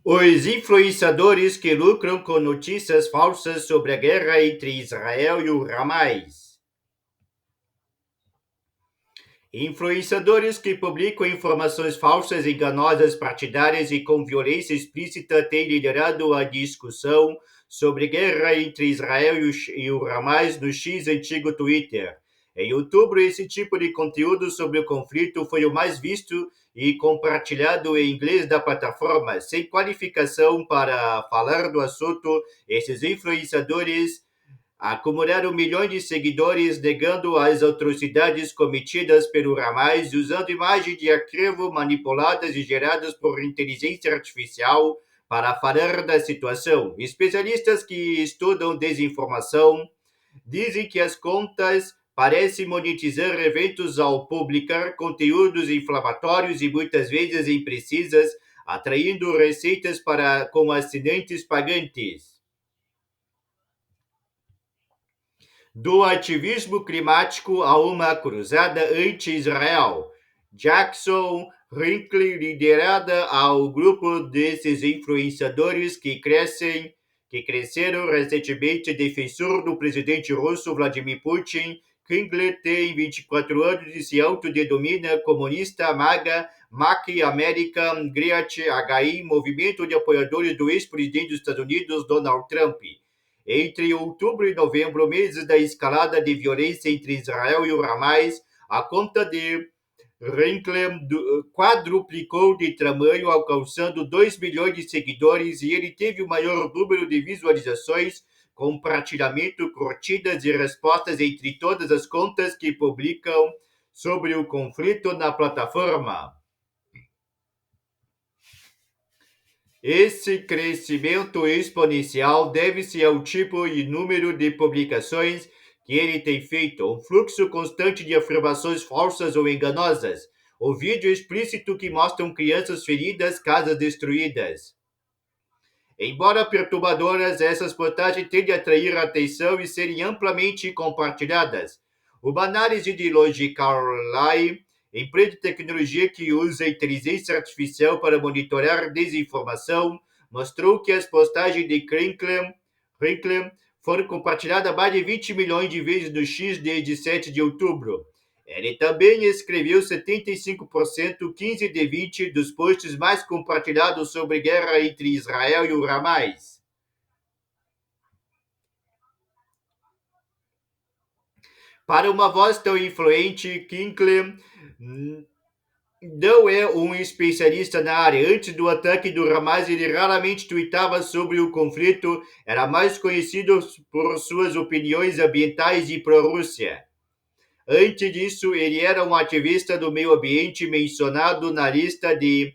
Os influenciadores que lucram com notícias falsas sobre a guerra entre Israel e o Hamas. Influenciadores que publicam informações falsas, enganosas, partidárias e com violência explícita têm liderado a discussão sobre guerra entre Israel e o Hamas no X antigo Twitter. Em outubro, esse tipo de conteúdo sobre o conflito foi o mais visto e compartilhado em inglês da plataforma. Sem qualificação para falar do assunto, esses influenciadores acumularam milhões de seguidores negando as atrocidades cometidas pelo Hamas, usando imagens de arquivo manipuladas e geradas por inteligência artificial para falar da situação. Especialistas que estudam desinformação dizem que as contas parecem monetizar eventos ao publicar conteúdos inflamatórios e muitas vezes imprecisas, atraindo receitas para com assinantes pagantes. Do ativismo climático a uma cruzada anti-Israel. Jackson Hinckley, liderada ao grupo desses influenciadores que cresceram recentemente, defensor do presidente russo Vladimir Putin. Hinckley tem 24 anos e se autodenomina comunista MAGA, Make America Great HI, movimento de apoiadores do ex-presidente dos Estados Unidos, Donald Trump. Entre outubro e novembro, meses da escalada de violência entre Israel e o Hamas, a conta de Renclem quadruplicou de tamanho, alcançando 2 milhões de seguidores, e ele teve o maior número de visualizações, compartilhamento, curtidas e respostas entre todas as contas que publicam sobre o conflito na plataforma. Esse crescimento exponencial deve-se ao tipo e número de publicações que ele tem feito, um fluxo constante de afirmações falsas ou enganosas, o vídeo explícito que mostram crianças feridas, casas destruídas. Embora perturbadoras, essas postagens tendem a atrair a atenção e serem amplamente compartilhadas. Uma análise de Logical.ly, empresa de tecnologia que usa inteligência artificial para monitorar desinformação, mostrou que as postagens de Krinklem foram compartilhadas mais de 20 milhões de vezes no X desde 7 de outubro. Ele também escreveu 75%, 15 de 20 dos posts mais compartilhados sobre guerra entre Israel e o Hamas. Para uma voz tão influente, Kinkley não é um especialista na área. Antes do ataque do Hamas, ele raramente tweetava sobre o conflito, era mais conhecido por suas opiniões ambientais e pró-Rússia. Antes disso, ele era um ativista do meio ambiente mencionado na lista de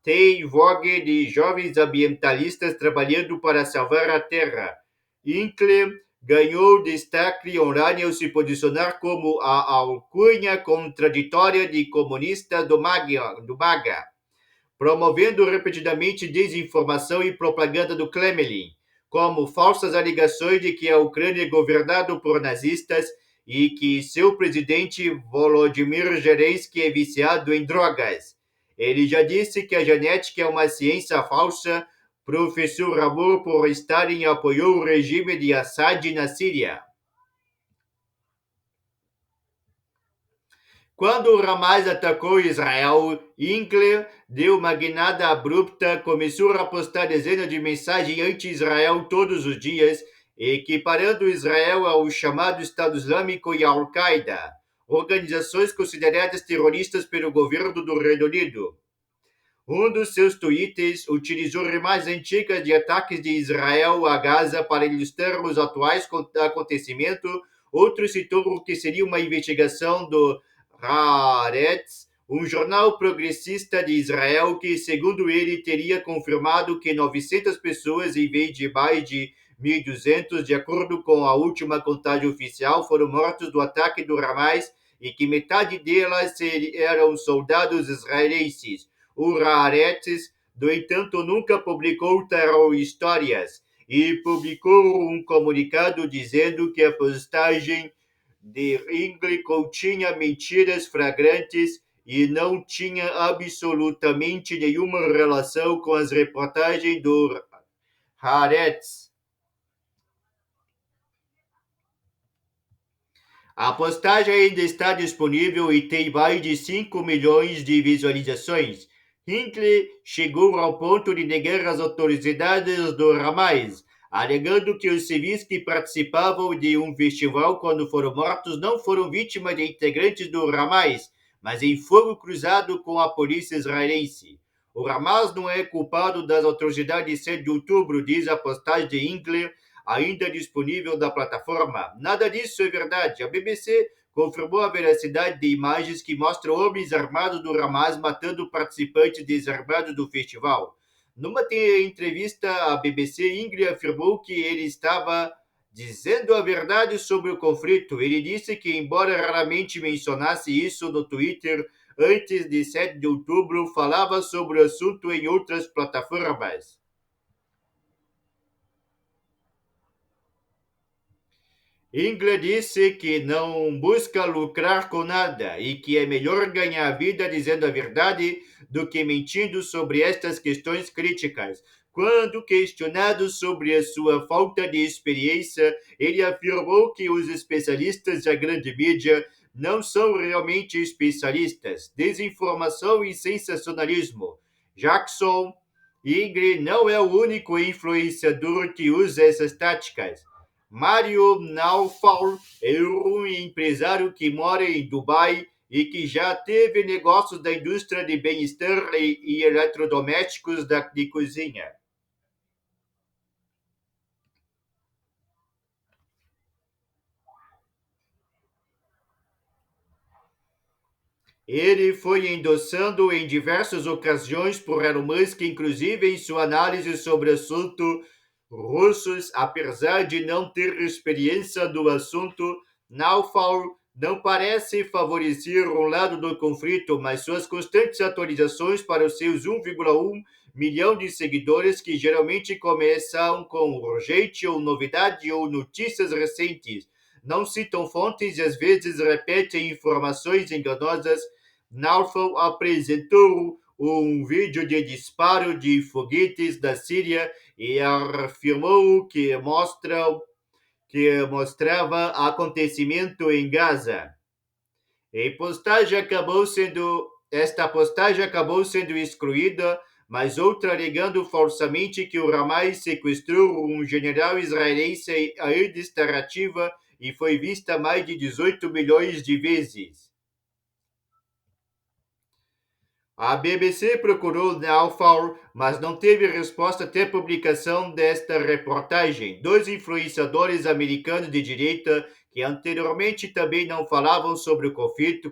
Tem Vogue de jovens ambientalistas trabalhando para salvar a Terra. Hinckley ganhou destaque online ao se posicionar como a alcunha contraditória de comunista do MAGA, promovendo repetidamente desinformação e propaganda do Kremlin, como falsas alegações de que a Ucrânia é governada por nazistas e que seu presidente Volodymyr Zelensky é viciado em drogas. Ele já disse que a genética é uma ciência falsa. Professor Ramor, por Stalin apoiou o regime de Assad na Síria. Quando o Hamas atacou Israel, Hinckley deu uma guinada abrupta, começou a postar dezenas de mensagens anti-Israel todos os dias, equiparando Israel ao chamado Estado Islâmico e à Al-Qaeda, organizações consideradas terroristas pelo governo do Reino Unido. Um dos seus tweets utilizou imagens antigas de ataques de Israel a Gaza para ilustrar os atuais acontecimentos. Outro citou o que seria uma investigação do Haaretz, um jornal progressista de Israel que, segundo ele, teria confirmado que 900 pessoas, em vez de mais de 1.200, de acordo com a última contagem oficial, foram mortos do ataque do Hamas e que metade delas eram soldados israelenses. O Haaretz, no entanto, nunca publicou tal histórias e publicou um comunicado dizendo que a postagem de Hinckley continha mentiras flagrantes e não tinha absolutamente nenhuma relação com as reportagens do Haaretz. A postagem ainda está disponível e tem mais de 5 milhões de visualizações. Hinckley chegou ao ponto de negar as autoridades do Hamas, alegando que os civis que participavam de um festival quando foram mortos não foram vítimas de integrantes do Hamas, mas em fogo cruzado com a polícia israelense. O Hamas não é culpado das atrocidades de 7 de outubro, diz a postagem de Hinckley, ainda disponível da plataforma. Nada disso é verdade. A BBC confirmou a veracidade de imagens que mostram homens armados do Hamas matando participantes desarmados do festival. Numa entrevista à BBC, Ingrid afirmou que ele estava dizendo a verdade sobre o conflito. Ele disse que, embora raramente mencionasse isso no Twitter, antes de 7 de outubro, falava sobre o assunto em outras plataformas. Ingla disse que não busca lucrar com nada e que é melhor ganhar a vida dizendo a verdade do que mentindo sobre estas questões críticas. Quando questionado sobre a sua falta de experiência, ele afirmou que os especialistas da grande mídia não são realmente especialistas. Desinformação e sensacionalismo. Jackson Ingrid não é o único influenciador que usa essas táticas. Mário Naufal é um empresário que mora em Dubai e que já teve negócios da indústria de bem-estar e eletrodomésticos de cozinha. Ele foi endossando em diversas ocasiões por Elon Musk, inclusive em sua análise sobre o assunto russos, apesar de não ter experiência do assunto. Naufal não parece favorecer um lado do conflito, mas suas constantes atualizações para os seus 1,1 milhão de seguidores, que geralmente começam com urgente ou novidade ou notícias recentes, não citam fontes e às vezes repetem informações enganosas. Naufal apresentou um vídeo de disparo de foguetes da Síria e afirmou que mostrava acontecimento em Gaza. Esta postagem acabou sendo excluída, mas outra alegando falsamente que o Hamas sequestrou um general israelense ainda está ativa e foi vista mais de 18 milhões de vezes. A BBC procurou Naufal, mas não teve resposta até a publicação desta reportagem. Dois influenciadores americanos de direita que anteriormente também não falavam sobre o conflito,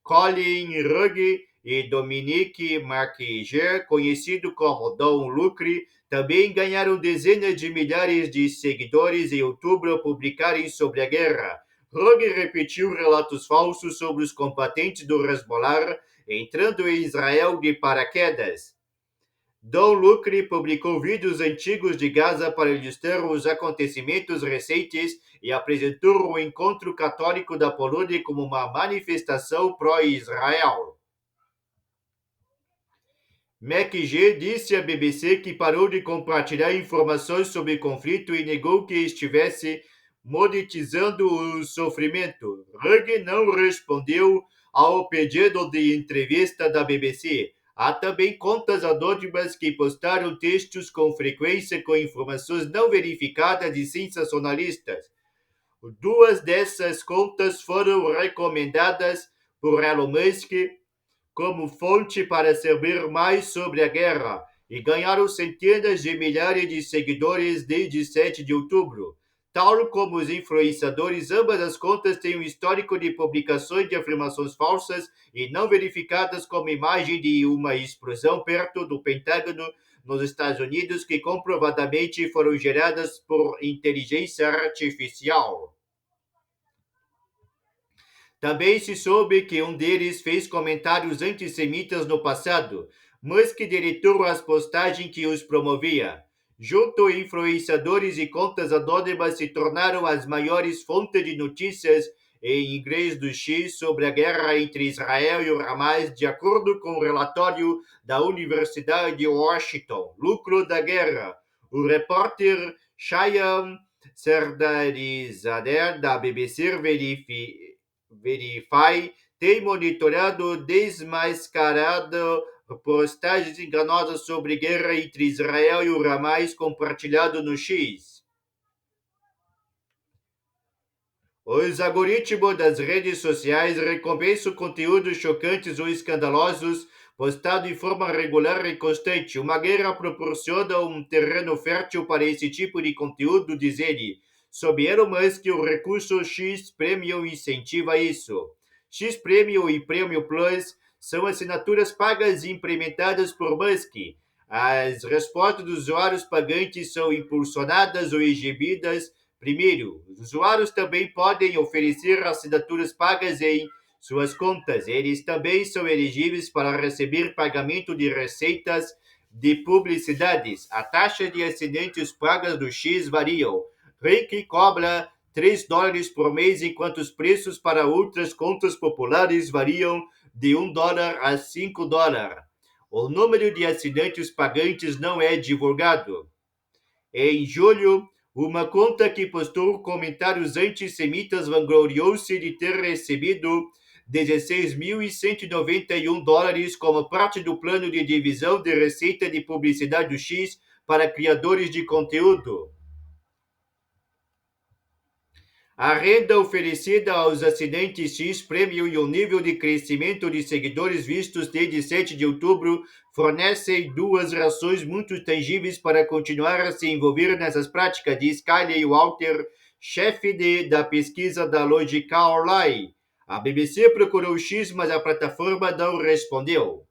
Colin Ruggie e Dominique Marquiger, conhecido como Don Lucre, também ganharam dezenas de milhares de seguidores em outubro ao publicarem sobre a guerra. Ruggie repetiu relatos falsos sobre os combatentes do Hezbollah entrando em Israel de paraquedas. Don Lucre publicou vídeos antigos de Gaza para ilustrar os acontecimentos recentes e apresentou o encontro católico da Polônia como uma manifestação pró-Israel. McG disse à BBC que parou de compartilhar informações sobre o conflito e negou que estivesse monetizando o sofrimento. Ruggie não respondeu ao pedido de entrevista da BBC. Há também contas anônimas que postaram textos com frequência com informações não verificadas e sensacionalistas. Duas dessas contas foram recomendadas por Elon Musk como fonte para saber mais sobre a guerra e ganharam centenas de milhares de seguidores desde 7 de outubro. Tal como os influenciadores, ambas as contas têm um histórico de publicações de afirmações falsas e não verificadas como imagem de uma explosão perto do Pentágono nos Estados Unidos que comprovadamente foram geradas por inteligência artificial. Também se soube que um deles fez comentários antissemitas no passado. Musk deletou as postagens que os promovia. Junto, influenciadores e contas anônimas se tornaram as maiores fontes de notícias em inglês do X sobre a guerra entre Israel e o Hamas, de acordo com o relatório da Universidade de Washington. Lucro da guerra. O repórter Shyam Serdarizader, da BBC Verify, tem monitorado desmascarado postagens enganosas sobre guerra entre Israel e o Hamas compartilhado no X. Os algoritmos das redes sociais recompensam conteúdos chocantes ou escandalosos postados em forma regular e constante. Uma guerra proporciona um terreno fértil para esse tipo de conteúdo, diz ele. Sob Elon Musk, o recurso X Premium incentiva isso. X Premium e Premium Plus são assinaturas pagas e implementadas por Musk. As respostas dos usuários pagantes são impulsionadas ou exibidas primeiro. Os usuários também podem oferecer assinaturas pagas em suas contas. Eles também são elegíveis para receber pagamento de receitas de publicidades. A taxa de assinantes pagas do X variam. Rick cobra $3 por mês, enquanto os preços para outras contas populares variam de $1 a $5. O número de assinantes pagantes não é divulgado. Em julho, uma conta que postou comentários antissemitas vangloriou-se de ter recebido $16.191 como parte do plano de divisão de receita de publicidade do X para criadores de conteúdo. A renda oferecida aos assinantes X Premium e o nível de crescimento de seguidores vistos desde 7 de outubro fornecem duas razões muito tangíveis para continuar a se envolver nessas práticas, diz Kylie Walter, chefe da pesquisa da Logical Online. A BBC procurou o X, mas a plataforma não respondeu.